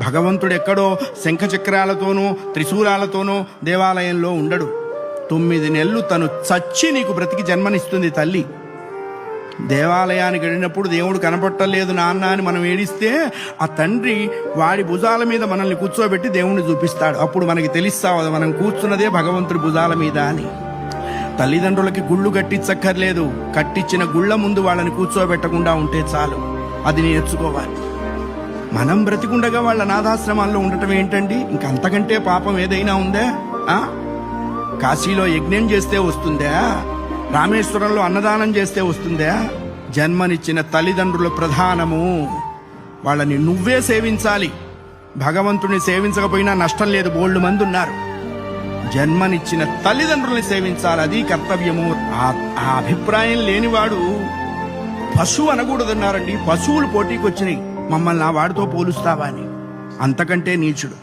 భగవంతుడు ఎక్కడో శంఖచక్రాలతోనూ త్రిశూలాలతోనూ దేవాలయంలో ఉండడు. 9 నెలలు తను చచ్చి నీకు బ్రతికి జన్మనిస్తుంది తల్లి. దేవాలయానికి వెళ్ళినప్పుడు దేవుడు కనపట్టలేదు నాన్న అని మనం ఏడిస్తే ఆ తండ్రి వాడి భుజాల మీద మనల్ని కూర్చోబెట్టి దేవుణ్ణి చూపిస్తాడు. అప్పుడు మనకి తెలుస్తావు మనం కూర్చున్నదే భగవంతుడి భుజాల మీద అని. తల్లిదండ్రులకి గుళ్ళు కట్టించక్కర్లేదు, కట్టించిన గుళ్ళ ముందు వాళ్ళని కూర్చోబెట్టకుండా ఉంటే చాలు. అది నేర్చుకోవాలి. మనం బ్రతికుండగా వాళ్ళ అనాథాశ్రమాల్లో ఉండటం ఏంటండి? ఇంకంతకంటే పాపం ఏదైనా ఉందా? కాశీలో యజ్ఞం చేస్తే వస్తుందా? రామేశ్వరంలో అన్నదానం చేస్తే వస్తుందా? జన్మనిచ్చిన తల్లిదండ్రులు ప్రధానము. వాళ్ళని నువ్వే సేవించాలి. భగవంతుని సేవించకపోయినా నష్టం లేదు, బోల్డు మంది ఉన్నారు. జన్మనిచ్చిన తల్లిదండ్రుల్ని సేవించాలి, అది కర్తవ్యము. ఆ అభిప్రాయం లేనివాడు పశువు అనకూడదన్నారండి. పశువులు పోటీకి వచ్చినాయి, మమ్మల్ని ఆ వాడితో పోలుస్తావా అని. అంతకంటే నీచుడు.